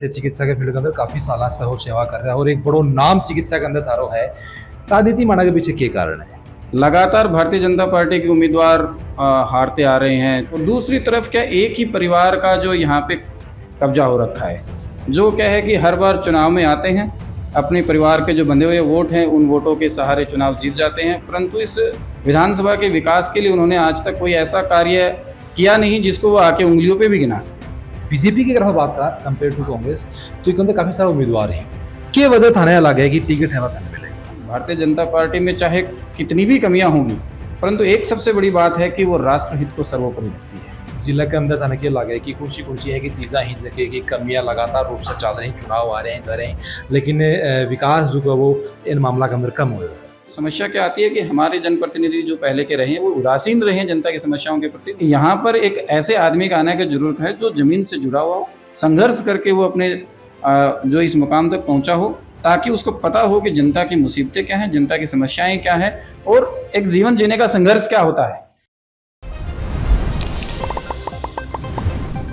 चिकित्सा के फील्ड के अंदर काफी साल से हो सेवा कर रहा है और एक बड़ो नाम चिकित्सा के अंदर थारो है। राजनीति माना के पीछे क्या कारण है? लगातार भारतीय जनता पार्टी के उम्मीदवार हारते आ रहे हैं और दूसरी तरफ क्या एक ही परिवार का जो यहाँ पे कब्जा हो रखा है, जो क्या है कि हर बार चुनाव में आते हैं, अपने परिवार के जो बंधे हुए वोट हैं उन वोटों के सहारे चुनाव जीत जाते हैं, परंतु इस विधानसभा के विकास के लिए उन्होंने आज तक कोई ऐसा कार्य किया नहीं जिसको वो आके उंगलियों पे भी गिना सके। बीजेपी की अगर हम बात करें कंपेयर टू कांग्रेस तो एक अंदर काफी सारे उम्मीदवार हैं। क्या वजह थाने अलग है कि टिकट है थाने मिलेगा? भारतीय जनता पार्टी में चाहे कितनी भी कमियां होंगी, परंतु एक सबसे बड़ी बात है कि वो राष्ट्रहित को सर्वोपरि रखती है। जिला के अंदर थाने क्या लगा है कि कुछ है कि चीज़ें ही जगह की कमियां लगातार रूप से चल रही, चुनाव आ रहे हैं जा रहे हैं, लेकिन विकास जो है वो इन मामला के अंदर कम हो रहा है। समस्या क्या आती है कि हमारे जनप्रतिनिधि जो पहले के रहे हैं वो उदासीन रहे हैं जनता की समस्याओं के प्रति। यहाँ पर एक ऐसे आदमी का आने की जरूरत है जो जमीन से जुड़ा हुआ हो, संघर्ष करके वो अपने जो इस मुकाम तक पहुंचा हो, ताकि उसको पता हो कि जनता की मुसीबतें क्या हैं, जनता की समस्याएं क्या हैं और एक जीवन जीने का संघर्ष क्या होता है।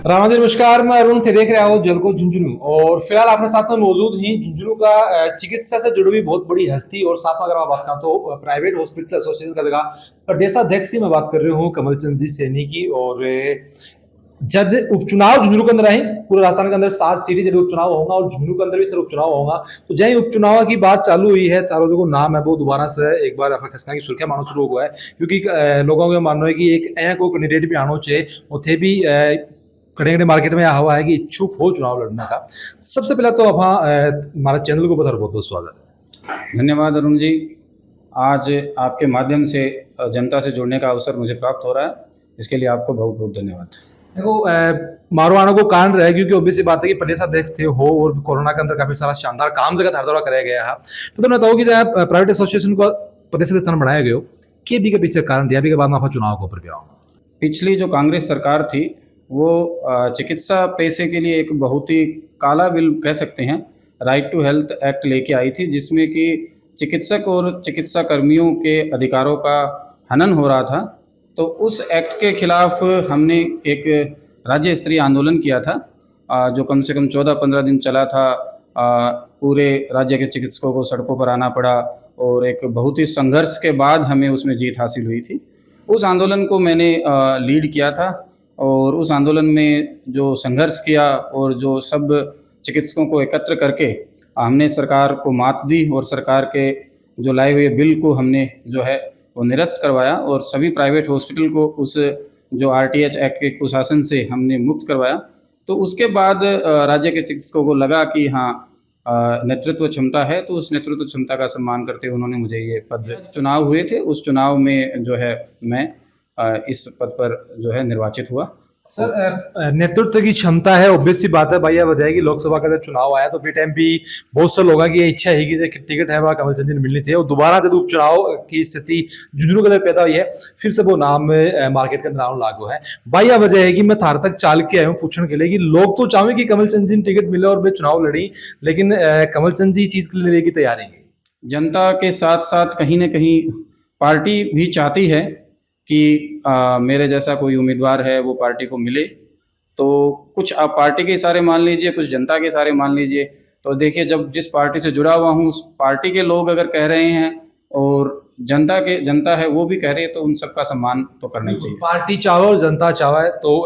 राणा जी नमस्कार, मैं अरुण थे, देख रहे हो जलको झुंझुनू और फिलहाल अपने साथ में मौजूद ही झुंझुनू का चिकित्सा से जुड़ी हुई बहुत बड़ी हस्ती और साथ में अगर मैं बात करूं तो प्राइवेट हॉस्पिटल एसोसिएशन का जगह प्रदेशाध्यक्ष ही मैं बात कर रही हूँ कमल चंद जी सैनी की। और जब उपचुनाव झुंझुनू के अंदर आए, पूरे राजस्थान के अंदर 7 सीटें जब उपचुनाव होगा और झुंझुनू के अंदर भी सर उपचुनाव होगा, तो जय उपचुनाव की बात चालू हुई है तारो जो नाम है वो दोबारा से एक बार खसका की सुर्खियां मानो शुरू हुआ है, क्योंकि लोगों का मानना है कि एक ऐसा कोई कैंडिडेट भी आना चाहिए उथे भी कड़े मार्केट में आया हुआ है कि इच्छुक हो चुनाव लड़ने का। सबसे पहले तो हमारे चैनल को बहुत बहुत स्वागत है। धन्यवाद अरुण जी, आज आपके माध्यम से जनता से जुड़ने का अवसर मुझे प्राप्त हो रहा है, इसके लिए आपको बहुत बहुत धन्यवाद। देखो मारो आने को कारण रहे क्योंकि ऑब्वियसली बात है कि प्रदेशाध्यक्ष थे हो और कोरोना के अंदर काफी सारा शानदार काम जगह हर दौरा कराया गया है। तो तुमने बताओ कि प्राइवेट एसोसिएशन को प्रदेशाध्यक्ष बनाया गया के भी के पीछे कारण दिया भी के बाद में चुनाव के ऊपर भी आऊंगा। पिछली जो कांग्रेस सरकार थी वो चिकित्सा पैसे के लिए एक बहुत ही काला बिल कह सकते हैं, राइट टू हेल्थ एक्ट लेके आई थी, जिसमें कि चिकित्सक और चिकित्सा कर्मियों के अधिकारों का हनन हो रहा था। तो उस एक्ट के खिलाफ हमने एक राज्य स्तरीय आंदोलन किया था, जो कम से कम 14-15 दिन चला था। पूरे राज्य के चिकित्सकों को सड़कों पर आना पड़ा और एक बहुत ही संघर्ष के बाद हमें उसमें जीत हासिल हुई थी। उस आंदोलन को मैंने लीड किया था और उस आंदोलन में जो संघर्ष किया और जो सब चिकित्सकों को एकत्र करके हमने सरकार को मात दी और सरकार के जो लाए हुए बिल को हमने जो है वो निरस्त करवाया और सभी प्राइवेट हॉस्पिटल को उस जो आरटीएच एक्ट के कुशासन से हमने मुक्त करवाया। तो उसके बाद राज्य के चिकित्सकों को लगा कि हाँ नेतृत्व क्षमता है, तो उस नेतृत्व क्षमता का सम्मान करते हुए उन्होंने मुझे ये पद, चुनाव हुए थे उस चुनाव में जो है मैं इस पद पर जो है निर्वाचित हुआ। सर नेतृत्व की क्षमता है, ऑब्वियसली बात है भैया, वजह कि लोकसभा का जब चुनाव आया तो फिर टाइम भी बहुत से लोगों की इच्छा है कि टिकट है कमल चंद जी मिलनी चाहिए और दोबारा जब उपचुनाव की स्थिति झुंझुनू के अंदर पैदा हुई है फिर से वो नाम मार्केट के अंदर लागू है। भैया वजह है कि मैं थार तक चाल के आया हूँ पूछने के लिए कि लोग तो चाहे कि कमल चंद जी टिकट मिले और वे चुनाव लड़ी, लेकिन कमल चंद जी चीज के लिए लेने की तैयारी है। जनता के साथ साथ कहीं ना कहीं पार्टी भी चाहती है कि मेरे जैसा कोई उम्मीदवार है वो पार्टी को मिले, तो कुछ आप पार्टी के इशारे मान लीजिए, कुछ जनता के इशारे मान लीजिए। तो देखिए, जब जिस पार्टी से जुड़ा हुआ हूँ उस पार्टी के लोग अगर कह रहे हैं और जनता है वो भी कह रही है, तो उन सबका सम्मान तो करना ही चाहिए। पार्टी चाहे और जनता चाहे तो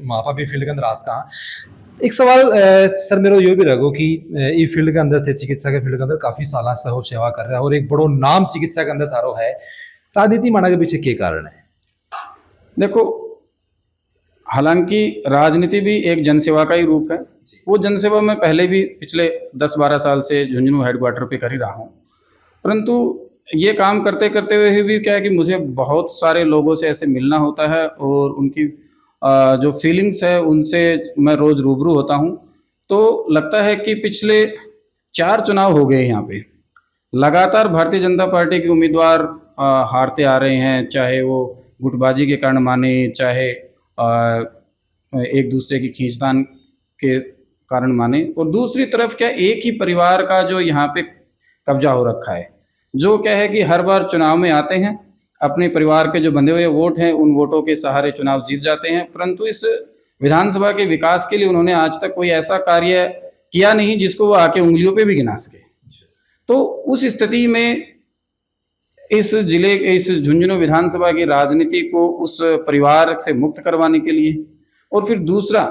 वहाँ भी फील्ड के अंदर रास्ता। एक सवाल सर मेरा ये भी रहो कि ये फील्ड के अंदर थे, चिकित्सा के फील्ड के अंदर काफी साल से हो सेवा कर रहा है और एक बड़ो नाम चिकित्सा के अंदर थारो है। राजनीति माना के पीछे क्या कारण है? देखो, हालांकि राजनीति भी एक जनसेवा का ही रूप है। वो जनसेवा मैं पहले भी पिछले 10-12 साल से झुंझुनू हेडक्वार्टर पे कर ही रहा हूँ, परंतु ये काम करते करते हुए भी क्या है कि मुझे बहुत सारे लोगों से ऐसे मिलना होता है और उनकी जो फीलिंग्स है उनसे मैं रोज़ रूबरू होता हूँ। तो लगता है कि पिछले 4 चुनाव हो गए यहाँ पे लगातार भारतीय जनता पार्टी के उम्मीदवार हारते आ रहे हैं, चाहे वो गुटबाजी के कारण माने, चाहे एक दूसरे की खींचतान के कारण माने, और दूसरी तरफ क्या एक ही परिवार का जो यहाँ पे कब्जा हो रखा है, जो क्या है कि हर बार चुनाव में आते हैं, अपने परिवार के जो बंधे हुए वोट हैं उन वोटों के सहारे चुनाव जीत जाते हैं, परंतु इस विधानसभा के विकास के लिए उन्होंने आज तक कोई ऐसा कार्य किया नहीं जिसको वो आके उंगलियों पे भी गिना सके। तो उस स्थिति में इस झुंझुनू विधानसभा की राजनीति को उस परिवार से मुक्त करवाने के लिए, और फिर दूसरा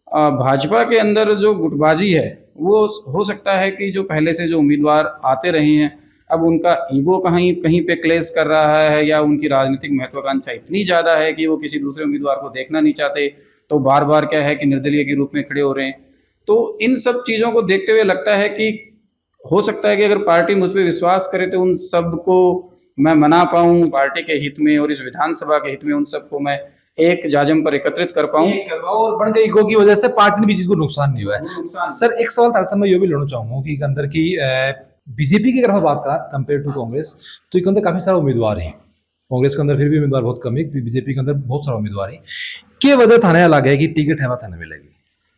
भाजपा के अंदर जो गुटबाजी है वो हो सकता है कि जो पहले से जो उम्मीदवार आते रहे हैं, अब उनका ईगो कहीं कहीं पे क्लेश कर रहा है, या उनकी राजनीतिक महत्वाकांक्षा इतनी ज़्यादा है कि वो किसी दूसरे उम्मीदवार को देखना नहीं चाहते, तो बार बार क्या है कि निर्दलीय के रूप में खड़े हो रहे हैं। तो इन सब चीज़ों को देखते हुए लगता है कि हो सकता है कि अगर पार्टी मुझ पर विश्वास करे तो उन सबको मैं मना पाऊं पार्टी के हित में, और इस विधानसभा के हित में उन सबको मैं एक जाजम पर एकत्रित कर पाऊं। और बन गई ईगो की वजह से पार्टी भी चीज को नुकसान नहीं हुआ है। सर एक सवाल था मैं ये भी लेना चाहूंगा कि अंदर की बीजेपी की अगर बात करा कंपेयर टू कांग्रेस, तो एक अंदर काफी सारे उम्मीदवार हैं। कांग्रेस के अंदर फिर भी उम्मीदवार बहुत कम है, बीजेपी के अंदर बहुत सारे उम्मीदवार हैं। के वजह थाने अलग है कि टिकट है थाने मिलेगी?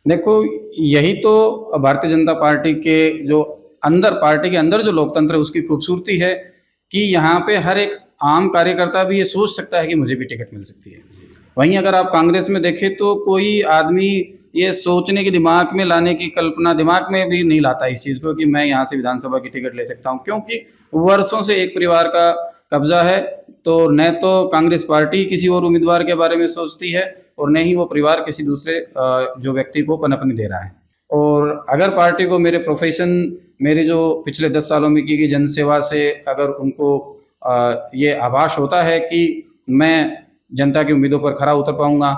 देखो, यही तो भारतीय जनता पार्टी के जो अंदर, पार्टी के अंदर जो लोकतंत्र है उसकी खूबसूरती है कि यहाँ पे हर एक आम कार्यकर्ता भी ये सोच सकता है कि मुझे भी टिकट मिल सकती है। वहीं अगर आप कांग्रेस में देखें तो कोई आदमी ये सोचने की, दिमाग में लाने की कल्पना दिमाग में भी नहीं लाता इस चीज़ को कि मैं यहाँ से विधानसभा की टिकट ले सकता हूँ, क्योंकि वर्षों से एक परिवार का कब्जा है। तो न तो कांग्रेस पार्टी किसी और उम्मीदवार के बारे में सोचती है, और न ही वो परिवार किसी दूसरे जो व्यक्ति को पनपने दे रहा है। और अगर पार्टी को मेरे प्रोफेशन, मेरे जो पिछले 10 सालों में की गई जनसेवा से अगर उनको ये आभास होता है कि मैं जनता की उम्मीदों पर खरा उतर पाऊंगा,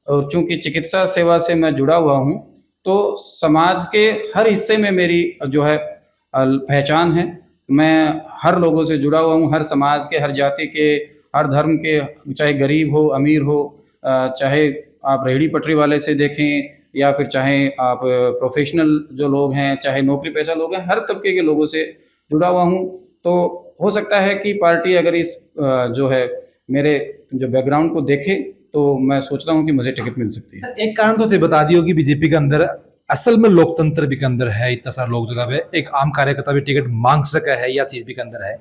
और चूंकि चिकित्सा सेवा से मैं जुड़ा हुआ हूं, तो समाज के हर हिस्से में मेरी जो है पहचान है। मैं हर लोगों से जुड़ा हुआ हूं, हर समाज के, हर जाति के, हर धर्म के, चाहे गरीब हो, अमीर हो, चाहे आप रेहड़ी पटरी वाले से देखें, या फिर चाहे आप प्रोफेशनल जो लोग हैं, चाहे नौकरी पेशा लोग हैं, हर तबके के लोगों से जुड़ा हुआ हूं। तो हो सकता है कि पार्टी अगर इस जो है मेरे जो बैकग्राउंड को देखे, तो मैं सोचता हूं कि मुझे टिकट मिल सकती है। एक कारण तो बता दियो कि बीजेपी के अंदर असल में लोकतंत्र भी के अंदर है, इतना सारा लोग जगह पे एक आम कार्यकर्ता भी टिकट मांग सका है, या चीज भी के अंदर है।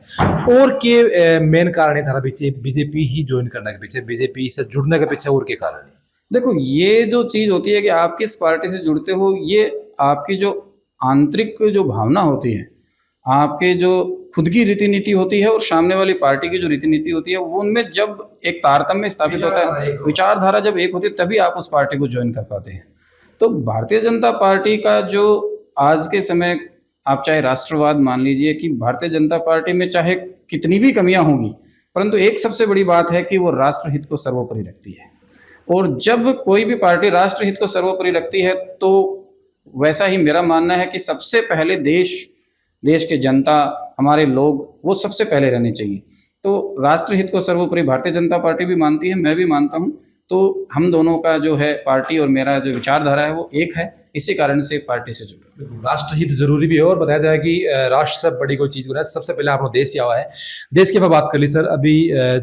और के मेन कारण है थारा बीजेपी ही ज्वाइन करने के पीछे, बीजेपी से जुड़ने के पीछे और के कारण है? देखो, ये जो चीज़ होती है कि आप किस पार्टी से जुड़ते हो, ये आपकी जो आंतरिक जो भावना होती है, आपके जो खुद की रीति नीति होती है, और सामने वाली पार्टी की जो रीति नीति होती है, वो उनमें जब एक तारतम्य स्थापित होता है, विचारधारा जब एक होती है, तभी आप उस पार्टी को ज्वाइन कर पाते हैं। तो भारतीय जनता पार्टी का जो आज के समय, आप चाहे राष्ट्रवाद मान लीजिए, कि भारतीय जनता पार्टी में चाहे कितनी भी कमियां होंगी, परंतु एक सबसे बड़ी बात है कि वो राष्ट्रहित को सर्वोपरि रखती है। और जब कोई भी पार्टी राष्ट्रहित को सर्वोपरि रखती है, तो वैसा ही मेरा मानना है कि सबसे पहले देश के जनता, हमारे लोग, वो सबसे पहले रहने चाहिए। तो राष्ट्रहित को सर्वोपरि भारतीय जनता पार्टी भी मानती है, मैं भी मानता हूँ। तो हम दोनों का जो है, पार्टी और मेरा जो विचारधारा है, वो एक है। इसी कारण से पार्टी से जुड़ा। राष्ट्रहित जरूरी भी है, और बताया जाए कि राष्ट्र से बड़ी कोई चीज को, सबसे पहले आपने देश ही आवा है। देश की बात कर ली सर, अभी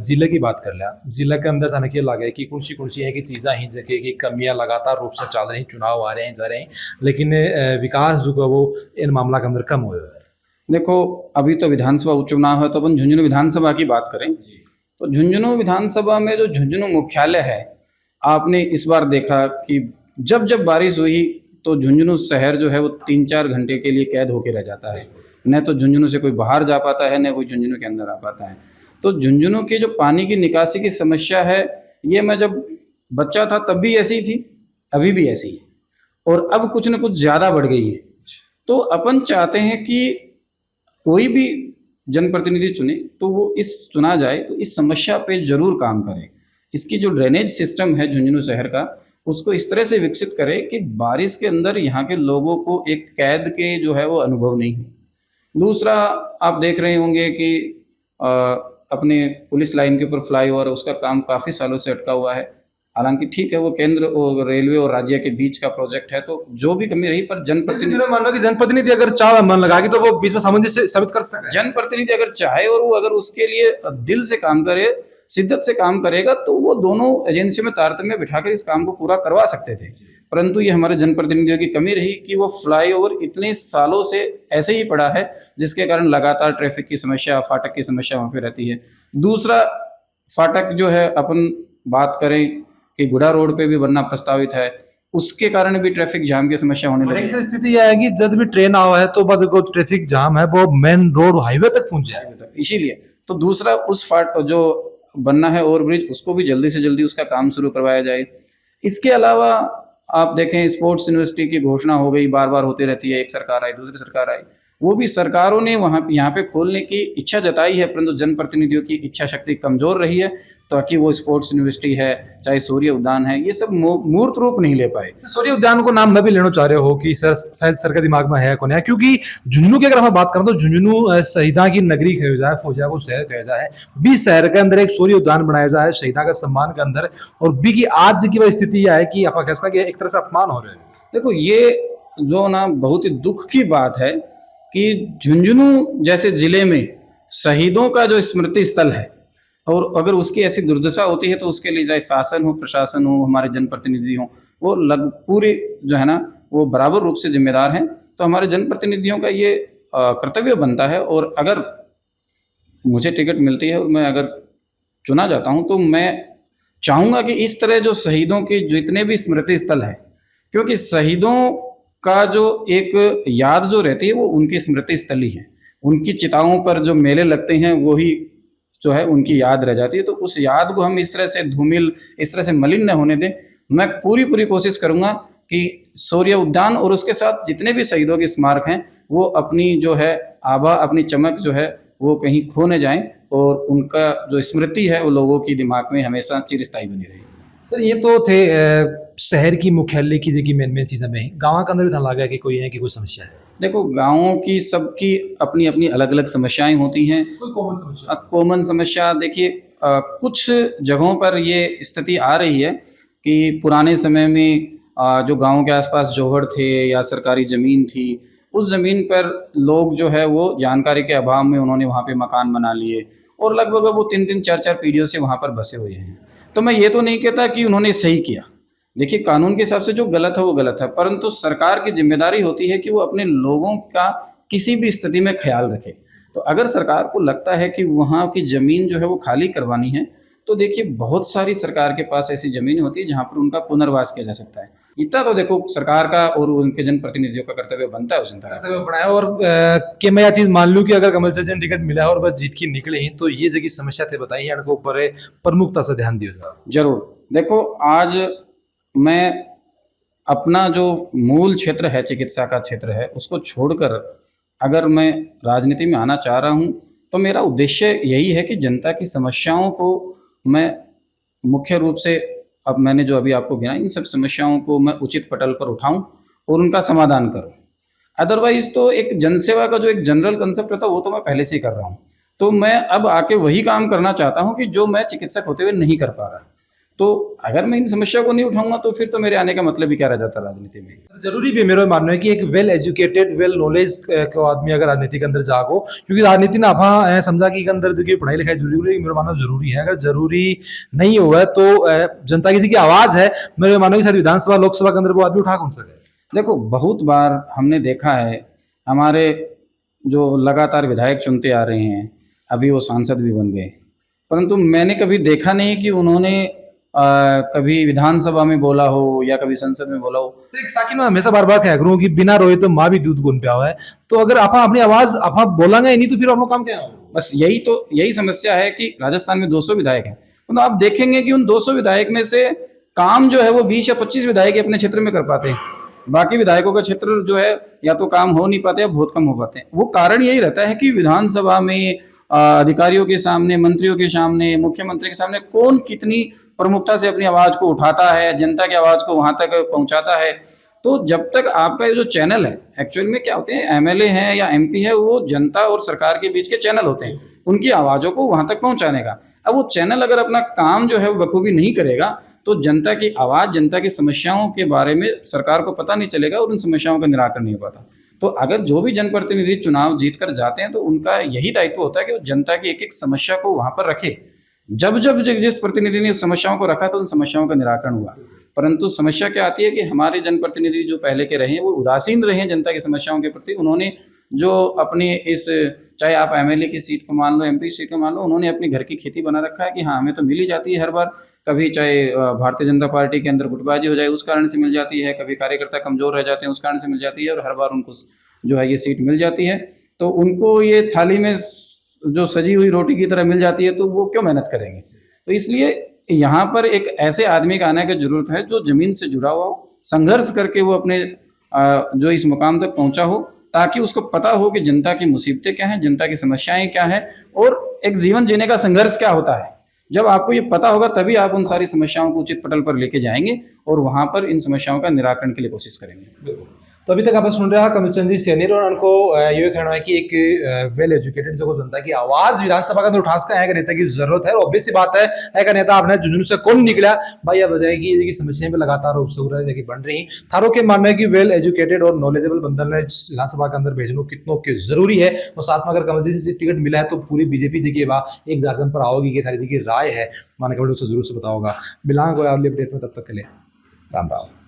जिले की बात कर लिया। जिले के अंदर थाने क्या लगा है कि कौन सी है कि चीज़ें ही जगह की कमियां लगातार रूप से चल रही, चुनाव आ रहे हैं, जा रहे हैं, लेकिन विकास जो है वो इन मामला के अंदर कम हुआ है। देखो, अभी तो विधानसभा उपचुनाव है, तो अपन झुंझुनू विधानसभा की बात करें तो झुंझुनू विधानसभा में जो झुंझुनू मुख्यालय है, आपने इस बार देखा कि जब जब बारिश हुई तो झुंझुनू शहर जो है वो 3-4 घंटे के लिए कैद होके रह जाता है। न तो झुंझुनू से कोई बाहर जा पाता है, न कोई झुंझुनू के अंदर आ पाता है। तो झुंझुनू की जो पानी की निकासी की समस्या है, ये मैं जब बच्चा था तब भी ऐसी थी, अभी भी ऐसी है, और अब कुछ न कुछ ज़्यादा बढ़ गई है। तो अपन चाहते हैं कि कोई भी जनप्रतिनिधि चुने तो वो चुना जाए तो इस समस्या पे जरूर काम करे। इसकी जो ड्रेनेज सिस्टम है झुंझुनू शहर का, उसको इस तरह से विकसित करे कि बारिश के अंदर यहाँ के लोगों को एक कैद के जो है वो अनुभव नहीं हो। दूसरा, आप देख रहे होंगे कि अपने पुलिस लाइन के ऊपर फ्लाईओवर, उसका काम काफ़ी सालों से अटका हुआ है। हालांकि ठीक है, वो केंद्र और रेलवे और राज्य के बीच का प्रोजेक्ट है, तो जो भी कमी रही, पर जनप्रतिनिधि, मान लो कि जनप्रतिनिधि अगर चाहे मन लगा के तो वो बीच में सामंजस्य स्थापित कर सकते हैं। जनप्रतिनिधि अगर चाहे और वो अगर उसके लिए दिल से काम करे, शिद्दत से काम करेगा, तो वो दोनों एजेंसियों में तारतम्य बिठाकर इस काम को पूरा करवा सकते थे। परंतु ये हमारे जनप्रतिनिधियों की कमी रही कि वो फ्लाईओवर इतने सालों से ऐसे ही पड़ा है, जिसके कारण लगातार ट्रैफिक की समस्या, फाटक की समस्या वहाँ पे रहती है। दूसरा, फाटक जो है, अपन बात करें कि गुड़ा रोड पे भी बनना प्रस्तावित है, उसके कारण भी ट्रैफिक जाम की समस्या होने और लगी एक स्थिति यह है कि जब भी ट्रेन आवा है तो बस जो ट्रैफिक जाम है वो मेन रोड हाईवे तक पहुंच जाए। है। इसीलिए तो दूसरा उस फाट जो बनना है ओवरब्रिज उसको भी जल्दी से जल्दी उसका काम शुरू करवाया जाए। इसके अलावा आप देखें स्पोर्ट्स यूनिवर्सिटी की घोषणा हो गई, बार बार होती रहती है, एक सरकार आई दूसरी सरकार आई, वो भी सरकारों ने वहाँ यहाँ पे खोलने की इच्छा जताई है, परंतु जनप्रतिनिधियों की इच्छा शक्ति कमजोर रही है, ताकि वो स्पोर्ट्स यूनिवर्सिटी है चाहे सूर्य उद्यान है ये सब मूर्त रूप नहीं ले पाए। सूर्य उद्यान को नाम मैं भी लेना चाह रहे हो कि सर शायद सर के दिमाग में है कौन है, क्योंकि झुंझुनू की अगर हम बात करें तो झुंझुनू शहीदा की नगरी कहा जाए, फौजिया को शहर कहा जाए, बी शहर के अंदर एक सूर्य उद्यान बनाया जाए शहीदा का सम्मान के अंदर, और बी की आज की वह स्थिति यह है कि आप कह सकते हैं कि एक तरह से अपमान हो रहे हैं। देखो ये जो ना बहुत ही दुख की बात है कि झुंझुनू जैसे जिले में शहीदों का जो स्मृति स्थल है और अगर उसकी ऐसी दुर्दशा होती है तो उसके लिए चाहे शासन हो, प्रशासन हो, हमारे जनप्रतिनिधि हो, वो पूरी जो है ना वो बराबर रूप से जिम्मेदार हैं। तो हमारे जनप्रतिनिधियों का ये कर्तव्य बनता है, और अगर मुझे टिकट मिलती है और मैं अगर चुना जाता हूं तो मैं चाहूंगा कि इस तरह जो शहीदों के जितने भी स्मृति स्थल है, क्योंकि शहीदों का जो एक याद जो रहती है वो उनकी स्मृति स्थल ही है, उनकी चिताओं पर जो मेले लगते हैं वो ही जो है उनकी याद रह जाती है। तो उस याद को हम इस तरह से धूमिल, इस तरह से मलिन न होने दें। मैं पूरी कोशिश करूंगा कि सूर्य उद्यान और उसके साथ जितने भी शहीदों के स्मारक हैं वो अपनी जो है आभा, अपनी चमक जो है वो कहीं खो न जाएं, और उनका जो स्मृति है वो लोगों की दिमाग में हमेशा चिरस्थायी बनी रहे। सर ये तो थे शहर की मुख्यालय की जो मेन चीजें में गाँव के अंदर भी था लगा कि कोई है कि कोई समस्या है। देखो गाँवों की सबकी अपनी अपनी अलग अलग समस्याएं होती हैं। कोई कॉमन समस्या कॉमन समस्या देखिए कुछ जगहों पर ये स्थिति आ रही है कि पुराने समय में जो गाँव के आसपास जोहड़ थे या सरकारी ज़मीन थी, उस ज़मीन पर लोग जो है वो जानकारी के अभाव में उन्होंने वहाँ पे मकान बना लिए और लगभग वो 3-3 4-4 पीढ़ियों से वहाँ पर बसे हुए हैं। तो मैं ये तो नहीं कहता कि उन्होंने सही किया, देखिए कानून के हिसाब से जो गलत है वो गलत है, परंतु सरकार की जिम्मेदारी होती है कि वो अपने लोगों का किसी भी स्थिति में ख्याल रखे। तो अगर सरकार को लगता है कि वहाँ की ज़मीन जो है वो खाली करवानी है, तो देखिए बहुत सारी सरकार के पास ऐसी ज़मीन होती है जहाँ पर उनका पुनर्वास किया जा सकता है। इतना तो देखो सरकार का और उनके जनप्रतिनिधियों का कर्तव्य बनता है उस कर्तव्य बनाया। और कि मैं यह चीज मान लूं कि अगर कमल चाचा टिकट मिला है और बस जीत की निकले ही तो ये जगह समस्या थे बताइए, इनको ऊपर प्रमुखता से ध्यान दिया। जरूर देखो, आज मैं अपना जो मूल क्षेत्र है, चिकित्सा का क्षेत्र है, उसको छोड़कर अगर मैं राजनीति में आना चाह रहा हूँ तो मेरा उद्देश्य यही है कि जनता की समस्याओं को मैं मुख्य रूप से, अब मैंने जो अभी आपको गिना, इन सब समस्याओं को मैं उचित पटल पर उठाऊं और उनका समाधान करूं। अदरवाइज तो एक जनसेवा का जो एक जनरल कंसेप्ट था वो तो मैं पहले से ही कर रहा हूं। तो मैं अब आके वही काम करना चाहता हूं कि जो मैं चिकित्सक होते हुए नहीं कर पा रहा। तो अगर मैं इन समस्या को नहीं उठाऊंगा तो फिर तो मेरे आने का मतलब ही क्या रह जाता राजनीति में। जरूरी भी मेरा मानना है कि एक वेल एजुकेटेड वेल नॉलेज को आदमी अगर राजनीति के अंदर जागो, क्योंकि राजनीति ना आप समझा कि अंदर जो पढ़ाई लिखाई जरूरी है, मेरा मानना जरूरी है। अगर जरूरी नहीं हुआ तो जनता की आवाज है, मेरे मानना कि शायद विधानसभा लोकसभा के अंदर वो आदमी उठा कौन सके। देखो बहुत बार हमने देखा है, हमारे जो लगातार विधायक चुनते आ रहे हैं, अभी वो सांसद भी बन गए, परंतु मैंने कभी देखा नहीं कि उन्होंने कभी विधानसभा में बोला हो या कभी संसद में बोला हो। एक साकी मैं हमेशा बार बार कह करूँ कि बिना रोए तो माँ भी दूध गुन पिया हुआ है। तो अगर आप अपनी आवाज आप बोलेंगे नहीं तो फिर आप काम क्या है? बस यही समस्या है कि राजस्थान में 200 विधायक हैं, तो आप देखेंगे कि उन 200 विधायक में से काम जो है वो 20 या 25 विधायक अपने क्षेत्र में कर पाते हैं, बाकी विधायकों का क्षेत्र जो है या तो काम हो नहीं पाते या बहुत कम हो पाते हैं। वो कारण यही रहता है कि विधानसभा में अधिकारियों के सामने, मंत्रियों के सामने, मुख्यमंत्री के सामने कौन कितनी प्रमुखता से अपनी आवाज को उठाता है, जनता की आवाज को वहां तक पहुंचाता है। तो जब तक आपका ये जो चैनल है, एक्चुअल में क्या होते हैं, एमएलए हैं या एमपी है, वो जनता और सरकार के बीच के चैनल होते हैं, उनकी आवाजों को वहां तक पहुंचाने का। अब वो चैनल अगर अपना काम जो है वो बखूबी नहीं करेगा तो जनता की आवाज, जनता की समस्याओं के बारे में सरकार को पता नहीं चलेगा और उन समस्याओं का निराकरण नहीं हो पाता। तो अगर जो भी जनप्रतिनिधि चुनाव जीत कर जाते हैं तो उनका यही दायित्व होता है कि वो जनता की एक एक समस्या को वहां पर रखे। जब जिस प्रतिनिधि ने उस समस्याओं को रखा तो उन समस्याओं का निराकरण हुआ। परंतु समस्या क्या आती है कि हमारे जनप्रतिनिधि जो पहले के रहे हैं वो उदासीन रहे हैं जनता की समस्याओं के प्रति। उन्होंने जो अपनी इस, चाहे आप एमएलए की सीट को मान लो, एमपी की सीट को मान लो, उन्होंने अपनी घर की खेती बना रखा है कि हाँ हमें तो मिल ही जाती है हर बार। कभी चाहे भारतीय जनता पार्टी के अंदर गुटबाजी हो जाए उस कारण से मिल जाती है, कभी कार्यकर्ता कमजोर रह जाते हैं उस कारण से मिल जाती है, और हर बार उनको जो है ये सीट मिल जाती है। तो उनको ये थाली में जो सजी हुई रोटी की तरह मिल जाती है, तो वो क्यों मेहनत करेंगे। तो इसलिए यहाँ पर एक ऐसे आदमी का आने की जरूरत है जो जमीन से जुड़ा हुआ हो, संघर्ष करके वो अपने जो इस मुकाम तक पहुंचा हो, ताकि उसको पता हो कि जनता की मुसीबतें क्या हैं, जनता की समस्याएं क्या हैं, और एक जीवन जीने का संघर्ष क्या होता है। जब आपको ये पता होगा तभी आप उन सारी समस्याओं को उचित पटल पर लेके जाएंगे और वहां पर इन समस्याओं का निराकरण के लिए कोशिश करेंगे। बिल्कुल। तो अभी तक आप सुन रहे हैं कमलचंद जी सैनी, और उनको ये कहना है कि एक वेल एजुकेटेड जो जनता की आवाज विधानसभा का अंदर उठा सका है नेता की जरूरत है। और ऑब्वियस सी बात है का नेता आपने झुंझुनू से कौन निकला भाई, अब बताएगी कि समस्याएं पे लगातार जगह बढ़ रही। थारों के मानना है कि वेल एजुकेटेड और नॉलेजेबल बंदर ने विधानसभा के अंदर भेजना कितनों के जरूरी है। और साथ में अगर कमल जी से टिकट मिला है तो पूरी बीजेपी जी की एक जाजम पर आओगी कि थारी जी की राय है, माना कमेंट उससे जरूर से बताओगा। मिलांगे कोई अगली अपडेट में, तब तक के लिए राम राम।